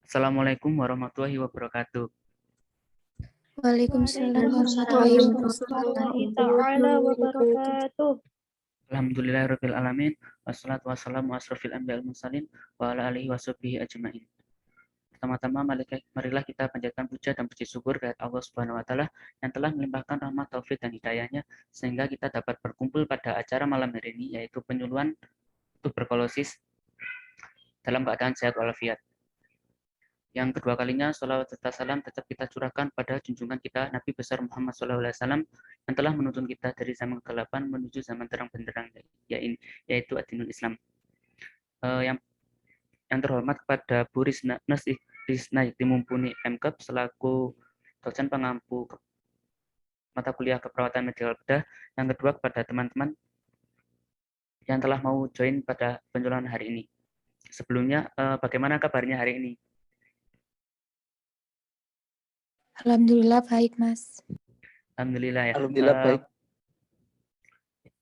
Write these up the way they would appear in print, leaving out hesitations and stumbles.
Assalamualaikum warahmatullahi wabarakatuh. Waalaikumsalam warahmatullahi wabarakatuh. Alhamdulillahirabbil alamin wassalatu wassalamu asrofil anbiya'il mursalin wa ala alihi washabbihi ajmain. Pertama-tama marilah kita panjatkan puja dan puji syukur kepada Allah Subhanahu wa taala yang telah melimpahkan rahmat taufik dan hidayahnya sehingga kita dapat berkumpul pada acara malam hari ini yaitu penyuluhan tuberkulosis dalam keadaan sehat walafiat. Yang kedua kalinya, sholawat serta salam tetap kita curahkan pada junjungan kita Nabi besar Muhammad SAW yang telah menuntun kita dari zaman kegelapan menuju zaman terang benderang, yaitu adinul Islam. Yang terhormat kepada Bu Risna Yakti Mumpuni MKep selaku dosen pengampu mata kuliah keperawatan medical bedah. Yang kedua kepada teman-teman yang telah mau join pada penyuluhan hari ini. Sebelumnya, bagaimana kabarnya hari ini? Alhamdulillah baik, Mas. Alhamdulillah ya. Alhamdulillah baik.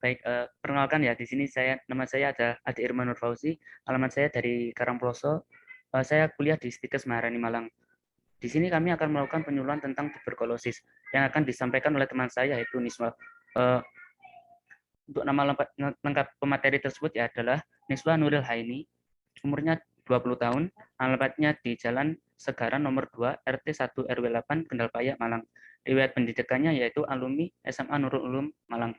Baik, perkenalkan ya, di sini nama saya ada Adi Irman Nur Fauzi, alamat saya dari Karangploso. Saya kuliah di Stikes Maharani Malang. Di sini kami akan melakukan penyuluhan tentang tuberkulosis yang akan disampaikan oleh teman saya yaitu Niswa. Untuk nama lengkap pemateri tersebut ya adalah Niswa Nuril Haini, umurnya 20 tahun, alamatnya di Jalan Segaran nomor 2, RT 1 RW 8, Kendal-Paya, Malang. Riwayat pendidikannya yaitu alumni SMA Nurul Ulum, Malang.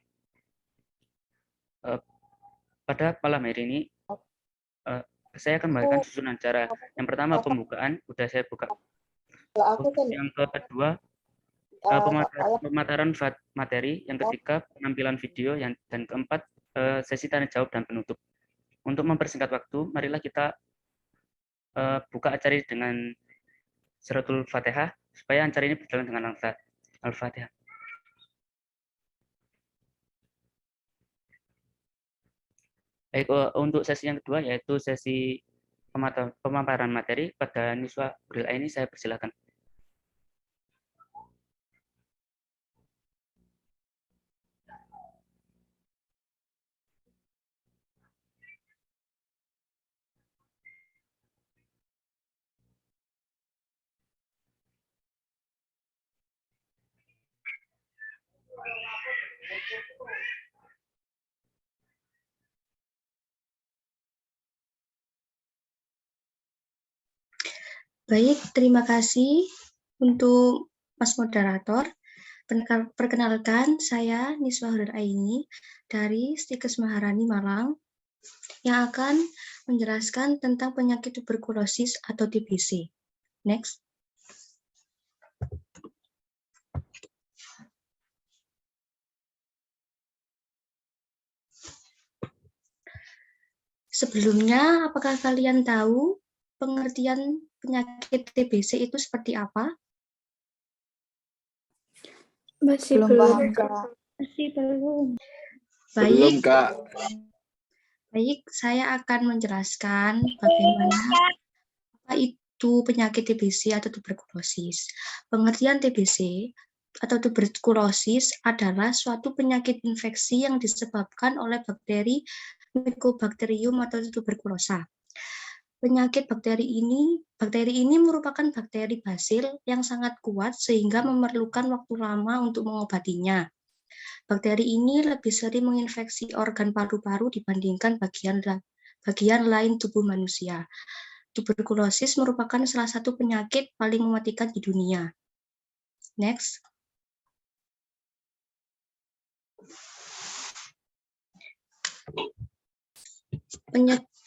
Pada malam hari ini, saya akan membagikan susunan acara. Yang pertama pembukaan, sudah saya buka. Yang kedua, pemaparan materi. Yang ketiga, penampilan video. Dan keempat, sesi tanya jawab dan penutup. Untuk mempersingkat waktu, marilah kita buka acara dengan Suratul Fatihah, supaya acara ini berjalan dengan lancar. Al-Fatihah. Baik, untuk sesi yang kedua yaitu sesi pemaparan materi. Pada Niswa Nuril Haini saya persilakan. Baik, terima kasih untuk Mas Moderator. Perkenalkan, saya Niswa Nuril Haini dari Stikes Maharani Malang yang akan menjelaskan tentang penyakit tuberkulosis atau TBC. Next. Sebelumnya, apakah kalian tahu pengertian penyakit TBC itu seperti apa? Masih belum. Baik. Kak. Baik, saya akan menjelaskan bagaimana apa itu penyakit TBC atau tuberkulosis. Pengertian TBC atau tuberkulosis adalah suatu penyakit infeksi yang disebabkan oleh bakteri Mycobacterium atau tuberkulosa. Penyakit bakteri ini merupakan bakteri basil yang sangat kuat sehingga memerlukan waktu lama untuk mengobatinya. Bakteri ini lebih sering menginfeksi organ paru-paru dibandingkan bagian lain tubuh manusia. Tuberkulosis merupakan salah satu penyakit paling mematikan di dunia. Next.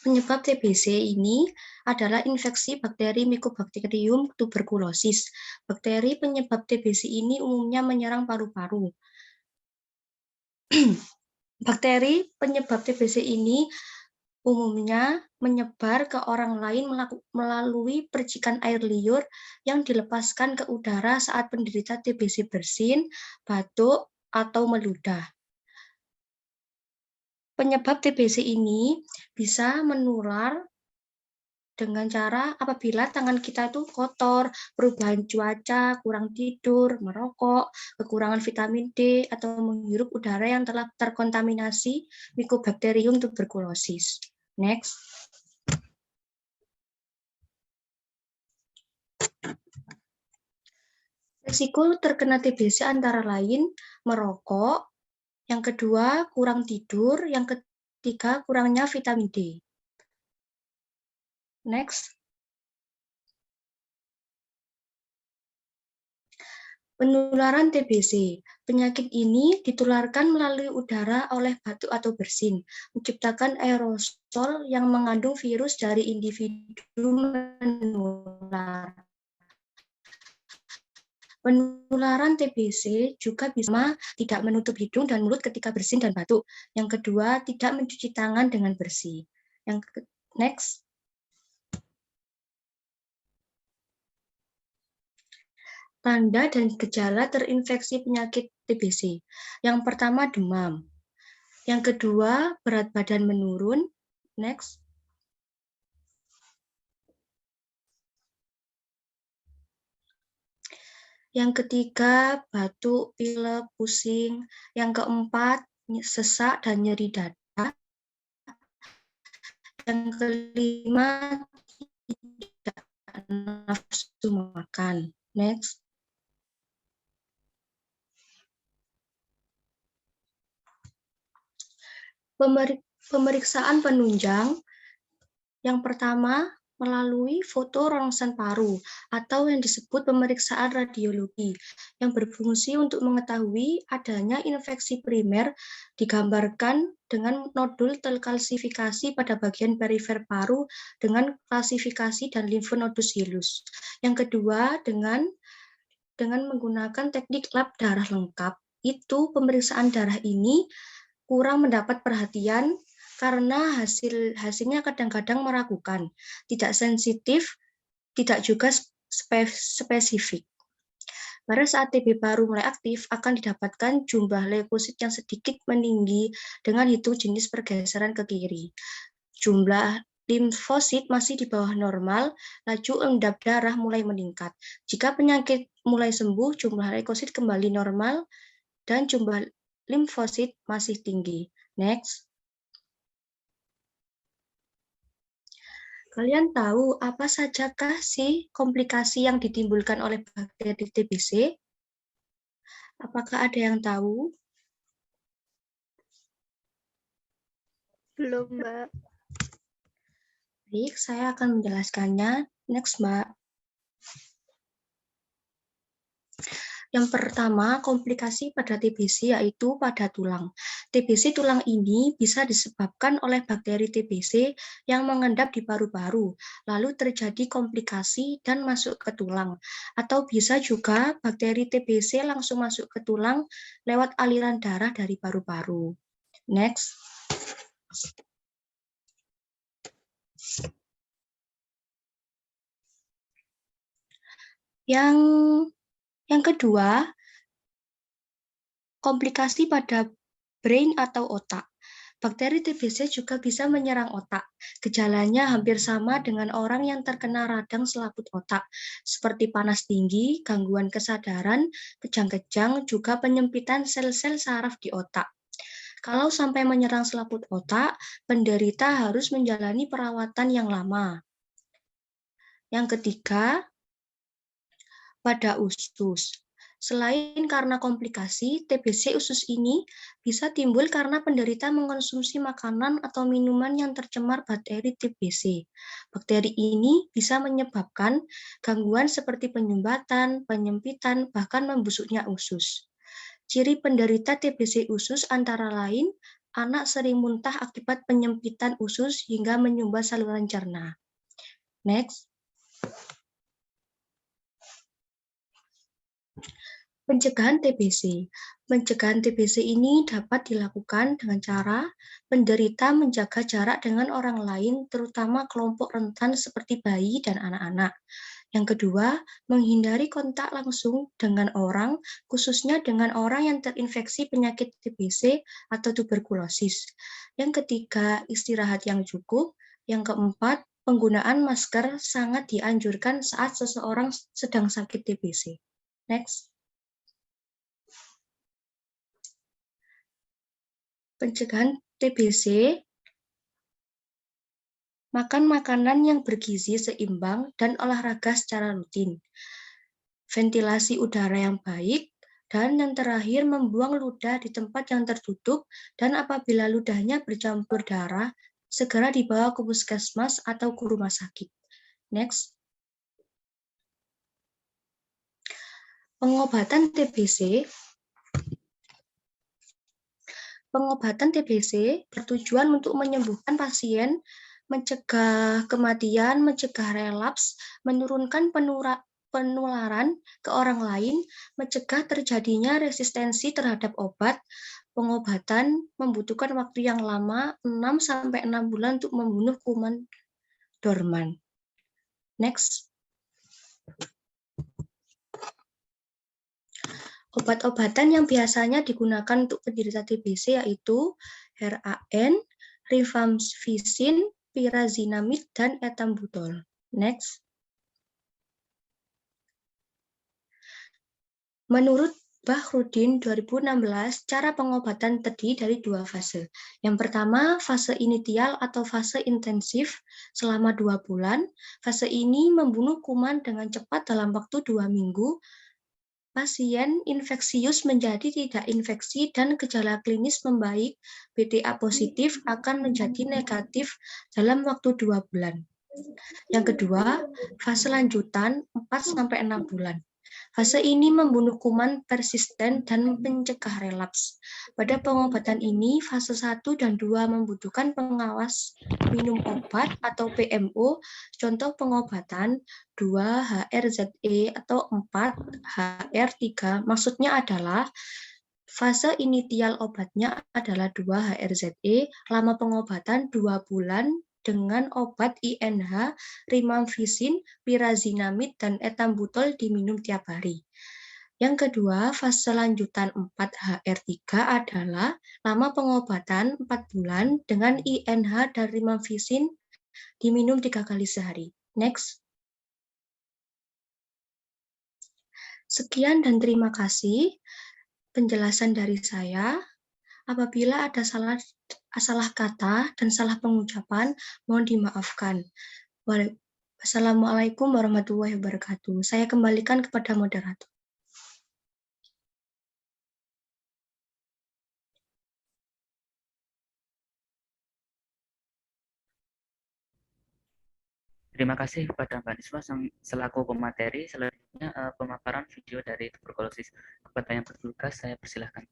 Penyebab TBC ini adalah infeksi bakteri Mycobacterium tuberculosis. Bakteri penyebab TBC ini umumnya menyerang paru-paru. Bakteri penyebab TBC ini umumnya menyebar ke orang lain melalui percikan air liur yang dilepaskan ke udara saat penderita TBC bersin, batuk, atau meludah. Penyebab TBC ini bisa menular dengan cara apabila tangan kita itu kotor, perubahan cuaca, kurang tidur, merokok, kekurangan vitamin D, atau menghirup udara yang telah terkontaminasi Mycobacterium tuberculosis. Next. Resiko terkena TBC antara lain merokok, yang kedua kurang tidur, yang ketiga kurangnya vitamin D. Next. Penularan TBC. Penyakit ini ditularkan melalui udara oleh batuk atau bersin, menciptakan aerosol yang mengandung virus dari individu menular. Penularan TBC juga bisa tidak menutup hidung dan mulut ketika bersin dan batuk. Yang kedua, tidak mencuci tangan dengan bersih. Next. Tanda dan gejala terinfeksi penyakit TBC. Yang pertama, demam. Yang kedua, berat badan menurun. Next. Yang ketiga, batuk, pilek, pusing. Yang keempat, sesak dan nyeri dada. Yang kelima, tidak nafsu makan. Next. Pemeriksaan penunjang. Yang pertama, melalui foto rongsen paru atau yang disebut pemeriksaan radiologi yang berfungsi untuk mengetahui adanya infeksi primer, digambarkan dengan nodul terkalsifikasi pada bagian perifer paru dengan klasifikasi dan limfonodus hilus. Yang kedua, dengan menggunakan teknik lab darah lengkap. Itu pemeriksaan darah ini kurang mendapat perhatian karena hasilnya kadang-kadang meragukan, tidak sensitif, tidak juga spesifik. Pada saat TB paru mulai aktif, akan didapatkan jumlah leukosit yang sedikit meninggi dengan hitung jenis pergeseran ke kiri. Jumlah limfosit masih di bawah normal, laju endap darah mulai meningkat. Jika penyakit mulai sembuh, jumlah leukosit kembali normal, dan jumlah limfosit masih tinggi. Next. Kalian tahu apa sajakah sih komplikasi yang ditimbulkan oleh bakteri TBC? Apakah ada yang tahu? Belum, Mbak. Baik, saya akan menjelaskannya. Next, Mbak. Yang pertama, komplikasi pada TBC yaitu pada tulang. TBC tulang ini bisa disebabkan oleh bakteri TBC yang mengendap di paru-paru, lalu terjadi komplikasi dan masuk ke tulang. Atau bisa juga bakteri TBC langsung masuk ke tulang lewat aliran darah dari paru-paru. Next. Yang kedua, komplikasi pada brain atau otak. Bakteri TBC juga bisa menyerang otak. Gejalanya hampir sama dengan orang yang terkena radang selaput otak, seperti panas tinggi, gangguan kesadaran, kejang-kejang, juga penyempitan sel-sel saraf di otak. Kalau sampai menyerang selaput otak, penderita harus menjalani perawatan yang lama. Yang ketiga, pada usus. Selain karena komplikasi, TBC usus ini bisa timbul karena penderita mengkonsumsi makanan atau minuman yang tercemar bakteri TBC. Bakteri ini bisa menyebabkan gangguan seperti penyumbatan, penyempitan, bahkan membusuknya usus. Ciri penderita TBC usus antara lain, anak sering muntah akibat penyempitan usus hingga menyumbat saluran cerna. Next. Pencegahan TBC. Pencegahan TBC ini dapat dilakukan dengan cara penderita menjaga jarak dengan orang lain, terutama kelompok rentan seperti bayi dan anak-anak. Yang kedua, menghindari kontak langsung dengan orang, khususnya dengan orang yang terinfeksi penyakit TBC atau tuberkulosis. Yang ketiga, istirahat yang cukup. Yang keempat, penggunaan masker sangat dianjurkan saat seseorang sedang sakit TBC. Next. Pencegahan TBC, makan makanan yang bergizi seimbang dan olahraga secara rutin. ventilasi udara yang baik, dan yang terakhir membuang ludah di tempat yang tertutup, dan apabila ludahnya bercampur darah, segera dibawa ke puskesmas atau ke rumah sakit. Next. Pengobatan TBC bertujuan untuk menyembuhkan pasien, mencegah kematian, mencegah relaps, menurunkan penularan ke orang lain, mencegah terjadinya resistensi terhadap obat. Pengobatan membutuhkan waktu yang lama, 6-6 bulan untuk membunuh kuman dorman. Next. Obat-obatan yang biasanya digunakan untuk penderita TBC yaitu RAN, rifampicin, pyrazinamide, dan ethambutol. Next. Menurut Bahrudin 2016, cara pengobatan terdiri dari 2 fase. Yang pertama, fase initial atau fase intensif selama 2 bulan. Fase ini membunuh kuman dengan cepat dalam waktu 2 minggu. Pasien infeksius menjadi tidak infeksi dan gejala klinis membaik, BTA positif akan menjadi negatif dalam waktu 2 bulan. Yang kedua, fase lanjutan 4-6 bulan. Fase ini membunuh kuman persisten dan mencegah relaps. Pada pengobatan ini, fase 1 dan 2 membutuhkan pengawas minum obat atau PMO. Contoh pengobatan 2-HRZE atau 4-HR3. Maksudnya adalah fase initial obatnya adalah 2-HRZE, lama pengobatan 2 bulan, dengan obat INH, rifampicin, pyrazinamide, dan ethambutol diminum tiap hari. Yang kedua, fase lanjutan 4-HR3 adalah lama pengobatan 4 bulan dengan INH dan rifampicin diminum 3 kali sehari. Next. Sekian dan terima kasih penjelasan dari saya. Apabila ada salah kata dan salah pengucapan, mohon dimaafkan. Wassalamualaikum warahmatullahi wabarakatuh. Saya kembalikan kepada moderator. Terima kasih kepada Mbak Niswa selaku pemateri. Selanjutnya pemaparan video dari tuberkulosis. Kepada yang bertugas, saya persilahkan.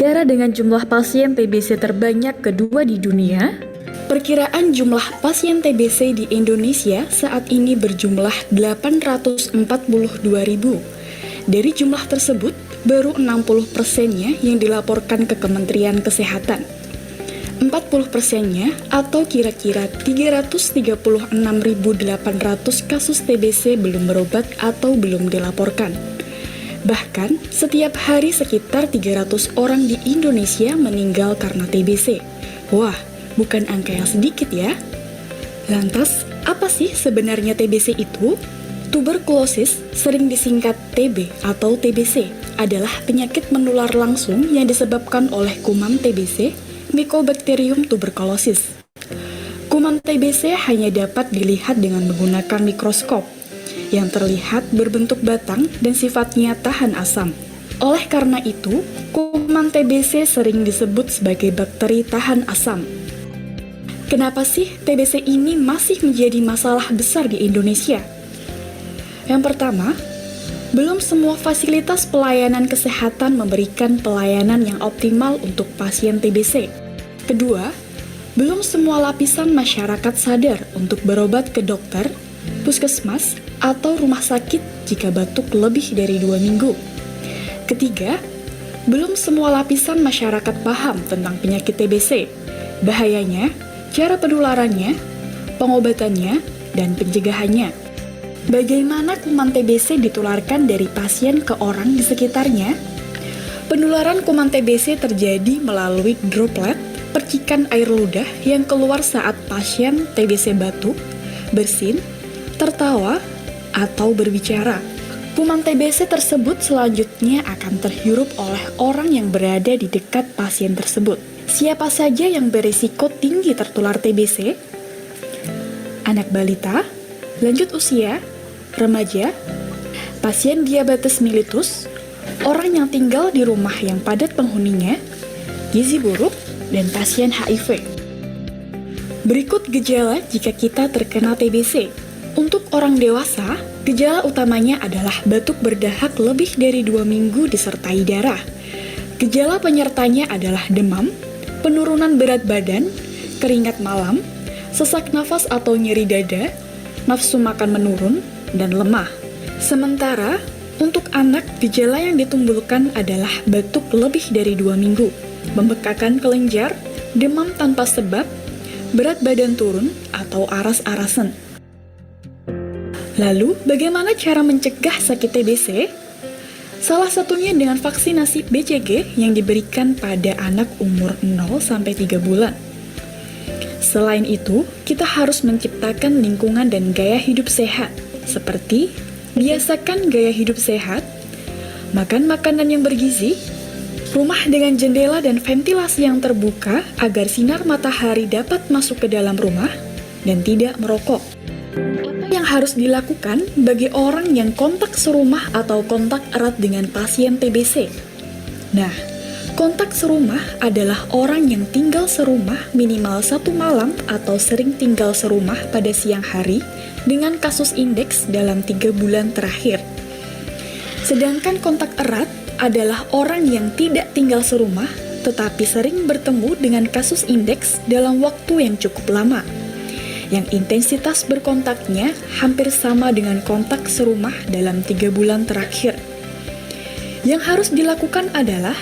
Negara dengan jumlah pasien TBC terbanyak kedua di dunia, perkiraan jumlah pasien TBC di Indonesia saat ini berjumlah 842.000. Dari jumlah tersebut, baru 60%-nya yang dilaporkan ke Kementerian Kesehatan. 40%-nya atau kira-kira 336.800 kasus TBC belum berobat atau belum dilaporkan. Bahkan, setiap hari sekitar 300 orang di Indonesia meninggal karena TBC. Wah, bukan angka yang sedikit ya. Lantas, apa sih sebenarnya TBC itu? Tuberkulosis, sering disingkat TB atau TBC, adalah penyakit menular langsung yang disebabkan oleh kuman TBC, Mycobacterium tuberculosis. Kuman TBC hanya dapat dilihat dengan menggunakan mikroskop, yang terlihat berbentuk batang dan sifatnya tahan asam. Oleh karena itu, kuman TBC sering disebut sebagai bakteri tahan asam. Kenapa sih TBC ini masih menjadi masalah besar di Indonesia? Yang pertama, belum semua fasilitas pelayanan kesehatan memberikan pelayanan yang optimal untuk pasien TBC. Kedua, belum semua lapisan masyarakat sadar untuk berobat ke dokter, puskesmas, atau rumah sakit jika batuk lebih dari 2 minggu. Ketiga, belum semua lapisan masyarakat paham tentang penyakit TBC, bahayanya, cara penularannya, pengobatannya, dan pencegahannya. Bagaimana kuman TBC ditularkan dari pasien ke orang di sekitarnya? Penularan kuman TBC terjadi melalui droplet, percikan air ludah yang keluar saat pasien TBC batuk, bersin, tertawa, atau berbicara. Kuman TBC tersebut selanjutnya akan terhirup oleh orang yang berada di dekat pasien tersebut. Siapa saja yang berisiko tinggi tertular TBC? Anak balita, lanjut usia, remaja, pasien diabetes mellitus, orang yang tinggal di rumah yang padat penghuninya, gizi buruk, dan pasien HIV. Berikut gejala jika kita terkena TBC. Untuk orang dewasa, gejala utamanya adalah batuk berdahak lebih dari 2 minggu disertai darah. Gejala penyertanya adalah demam, penurunan berat badan, keringat malam, sesak nafas atau nyeri dada, nafsu makan menurun, dan lemah. Sementara, untuk anak, gejala yang ditimbulkan adalah batuk lebih dari 2 minggu, membekakan kelenjar, demam tanpa sebab, berat badan turun, atau aras-arasan. Lalu, bagaimana cara mencegah sakit TBC? Salah satunya dengan vaksinasi BCG yang diberikan pada anak umur 0-3 bulan. Selain itu, kita harus menciptakan lingkungan dan gaya hidup sehat, seperti biasakan gaya hidup sehat, makan makanan yang bergizi, rumah dengan jendela dan ventilasi yang terbuka agar sinar matahari dapat masuk ke dalam rumah, dan tidak merokok. Apa yang harus dilakukan bagi orang yang kontak serumah atau kontak erat dengan pasien TBC? Nah, kontak serumah adalah orang yang tinggal serumah minimal 1 malam atau sering tinggal serumah pada siang hari dengan kasus indeks dalam 3 bulan terakhir. Sedangkan kontak erat adalah orang yang tidak tinggal serumah tetapi sering bertemu dengan kasus indeks dalam waktu yang cukup lama, yang intensitas berkontaknya hampir sama dengan kontak serumah dalam 3 bulan terakhir. Yang harus dilakukan adalah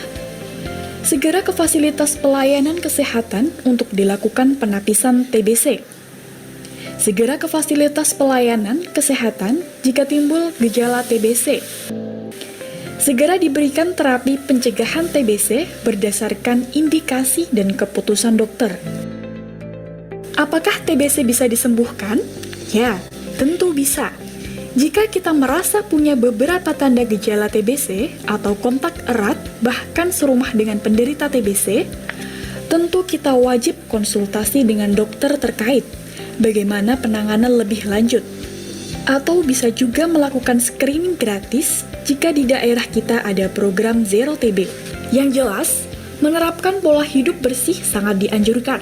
segera ke fasilitas pelayanan kesehatan untuk dilakukan penapisan TBC. Segera ke fasilitas pelayanan kesehatan jika timbul gejala TBC. Segera diberikan terapi pencegahan TBC berdasarkan indikasi dan keputusan dokter. Apakah TBC bisa disembuhkan? Ya, tentu bisa. Jika kita merasa punya beberapa tanda gejala TBC atau kontak erat, bahkan serumah dengan penderita TBC, tentu kita wajib konsultasi dengan dokter terkait bagaimana penanganan lebih lanjut. Atau bisa juga melakukan screening gratis jika di daerah kita ada program Zero TB. Yang jelas, menerapkan pola hidup bersih sangat dianjurkan.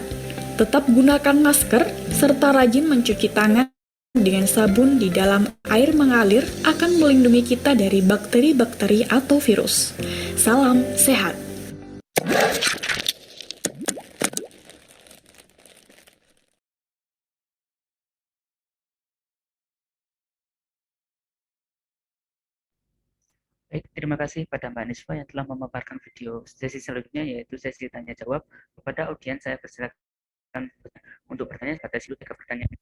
Tetap gunakan masker, serta rajin mencuci tangan dengan sabun di dalam air mengalir akan melindungi kita dari bakteri-bakteri atau virus. Salam sehat. Baik, terima kasih pada Mbak Niswa yang telah memaparkan video sesi selanjutnya, yaitu sesi tanya jawab. Kepada audiens saya persilakan untuk bertanya pada dulu 3 pertanyaan.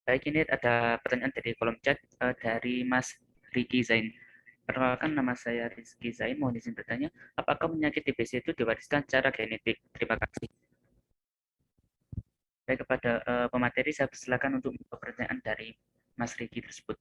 Baik, ini ada pertanyaan dari kolom chat dari Mas Riki Zain. Perkenalkan, nama saya Rizky Zain. Mohon izin bertanya, apakah penyakit TBC itu diwariskan secara genetik? Terima kasih. Baik, kepada pemateri saya persilakan untuk menjawab pertanyaan dari Mas Riki tersebut.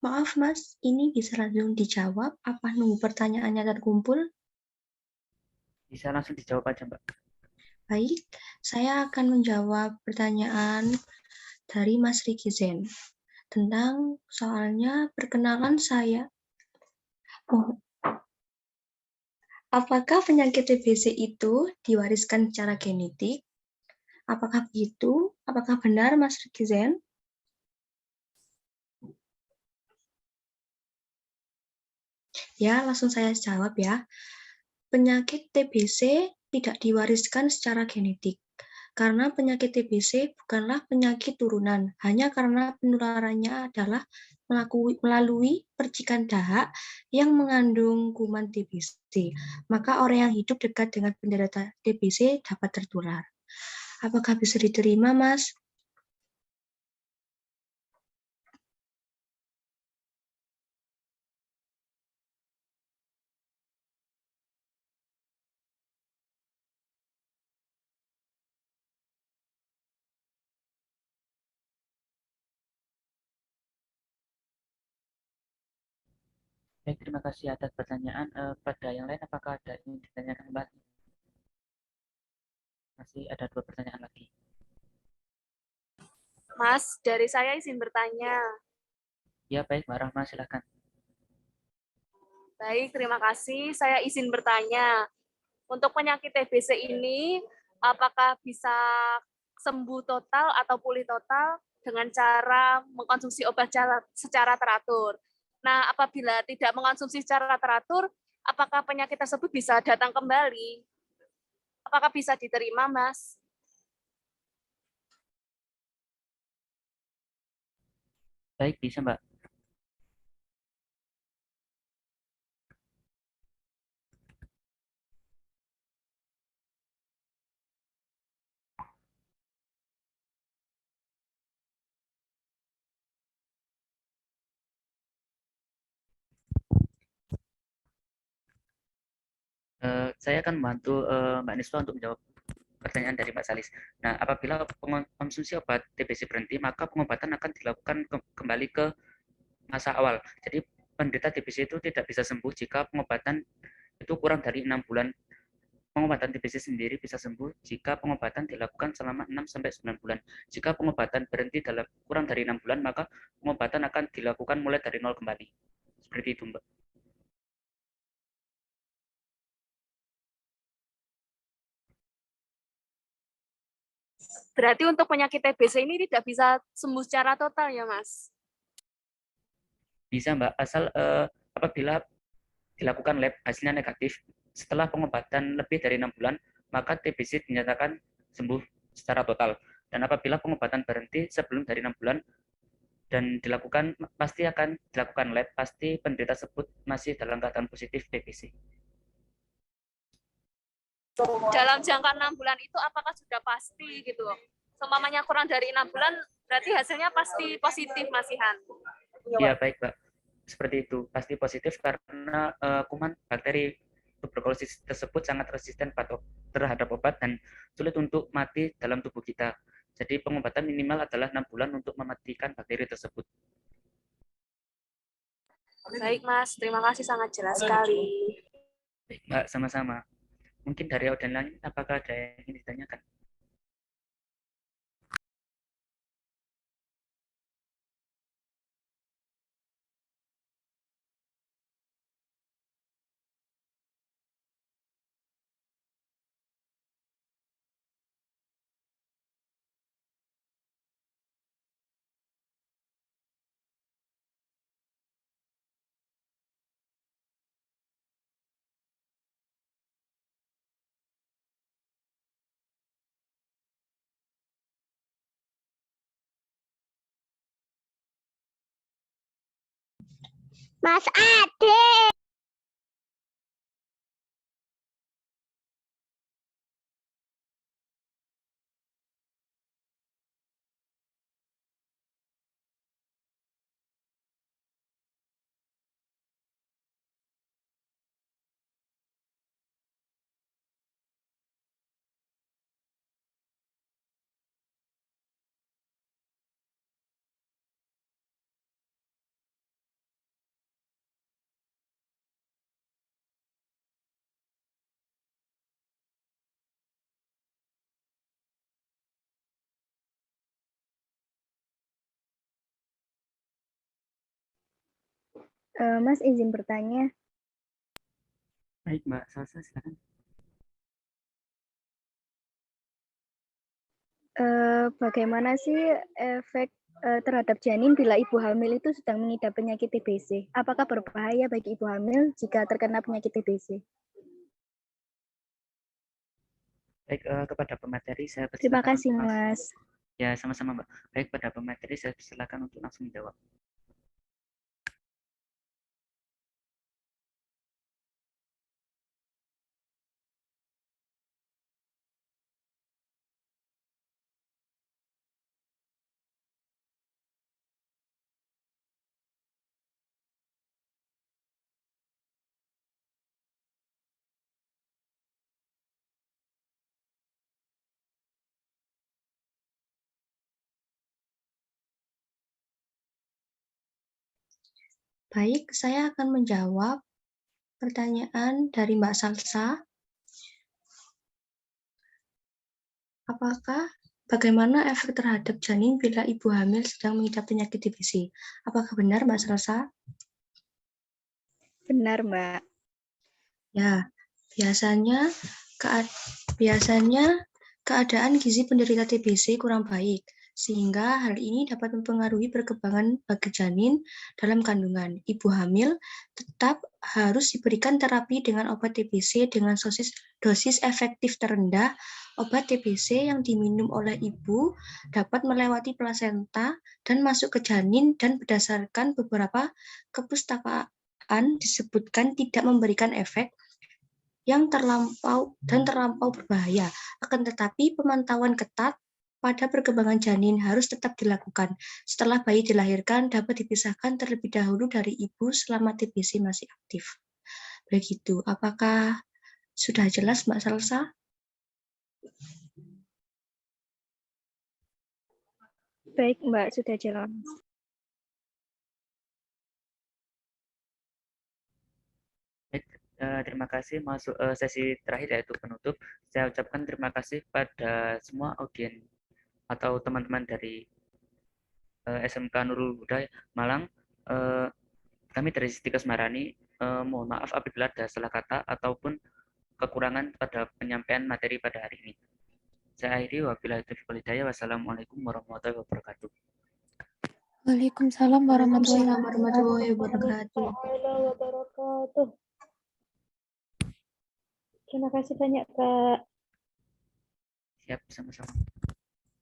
Maaf Mas, ini bisa langsung dijawab apa nunggu pertanyaannya terkumpul? Bisa langsung dijawab aja, Mbak. Baik, saya akan menjawab pertanyaan dari Mas Riki Zen. Tentang soalnya perkenalan saya. Apakah penyakit TBC itu diwariskan secara genetik? Apakah begitu? Apakah benar Mas Riki Zen? Ya, langsung saya jawab ya. Penyakit TBC tidak diwariskan secara genetik. Karena penyakit TBC bukanlah penyakit turunan, hanya karena penularannya adalah melalui percikan dahak yang mengandung kuman TBC. Maka orang yang hidup dekat dengan penderita TBC dapat tertular. Apakah bisa diterima, Mas? Baik, terima kasih atas pertanyaan. Pada yang lain, apakah ada yang ingin ditanyakan kembali? Masih ada 2 pertanyaan lagi. Mas, dari saya izin bertanya. Ya, baik, Mbak Rahma, silakan. Baik, terima kasih. Saya izin bertanya. Untuk penyakit TBC ini, apakah bisa sembuh total atau pulih total dengan cara mengkonsumsi obat secara teratur? Nah, apabila tidak mengkonsumsi secara teratur, apakah penyakit tersebut bisa datang kembali? Apakah bisa diterima, Mas? Baik, bisa, Mbak. Saya akan membantu Mbak Niswa untuk menjawab pertanyaan dari Mbak Salis. Nah, apabila konsumsi obat TBC berhenti, maka pengobatan akan dilakukan kembali ke masa awal. Jadi penderita TBC itu tidak bisa sembuh jika pengobatan itu kurang dari 6 bulan. Pengobatan TBC sendiri bisa sembuh jika pengobatan dilakukan selama 6-9 bulan. Jika pengobatan berhenti dalam kurang dari 6 bulan, maka pengobatan akan dilakukan mulai dari nol kembali. Seperti itu, Mbak. Berarti untuk penyakit TBC ini tidak bisa sembuh secara total ya, Mas? Bisa, Mbak, asal apabila dilakukan lab hasilnya negatif, setelah pengobatan lebih dari 6 bulan, maka TBC dinyatakan sembuh secara total. Dan apabila pengobatan berhenti sebelum dari 6 bulan dan dilakukan, pasti akan dilakukan lab, pasti penderita tersebut masih dalam keadaan positif TBC. Dalam jangka 6 bulan itu apakah sudah pasti gitu? Seumpamanya kurang dari 6 bulan, berarti hasilnya pasti positif, Mas Ihan? Ya, baik, Mbak. Seperti itu, pasti positif karena kuman bakteri tuberkulosis tersebut sangat resisten terhadap obat dan sulit untuk mati dalam tubuh kita. Jadi pengobatan minimal adalah 6 bulan untuk mematikan bakteri tersebut. Baik, Mas. Terima kasih, sangat jelas sekali. Baik, Mbak, sama-sama. Mungkin dari audiens lain, apakah ada yang ingin ditanyakan? Mas Ade. Mas izin bertanya. Baik, Mbak Salsa, silakan. Bagaimana sih efek terhadap janin bila ibu hamil itu sedang mengidap penyakit TBC? Apakah berbahaya bagi ibu hamil jika terkena penyakit TBC? Baik, kepada pemateri saya Terima persilakan kasih, untuk langsung. Mas. Ya, sama-sama, Mbak. Baik, pada pemateri saya persilakan untuk langsung menjawab. Baik, saya akan menjawab pertanyaan dari Mbak Salsa. Bagaimana efek terhadap janin bila ibu hamil sedang mengidap penyakit TBC? Apakah benar, Mbak Salsa? Benar, Mbak. Ya, biasanya keadaan gizi penderita TBC kurang baik, sehingga hal ini dapat mempengaruhi perkembangan bagi janin dalam kandungan. Ibu hamil tetap harus diberikan terapi dengan obat TBC dengan dosis efektif terendah. Obat TBC yang diminum oleh ibu dapat melewati plasenta dan masuk ke janin, dan berdasarkan beberapa kepustakaan disebutkan tidak memberikan efek yang terlampau berbahaya. Akan tetapi pemantauan ketat pada perkembangan janin harus tetap dilakukan. Setelah bayi dilahirkan, dapat dipisahkan terlebih dahulu dari ibu selama TBC masih aktif. Begitu. Apakah sudah jelas, Mbak Salsa? Baik, Mbak, sudah jelas. Terima kasih. Masuk sesi terakhir yaitu penutup. Saya ucapkan terima kasih pada semua audien atau teman-teman dari SMK Nurul Huda Malang. Kami dari Siti Kesmarani mohon maaf apabila ada salah kata ataupun kekurangan pada penyampaian materi pada hari ini. Saya akhiri, wabillahi taufiq wal hidayah. Wassalamualaikum warahmatullahi wabarakatuh. Waalaikumsalam warahmatullahi wabarakatuh. Wabarakatuh. Terima kasih banyak, Kak. Siap, sama-sama.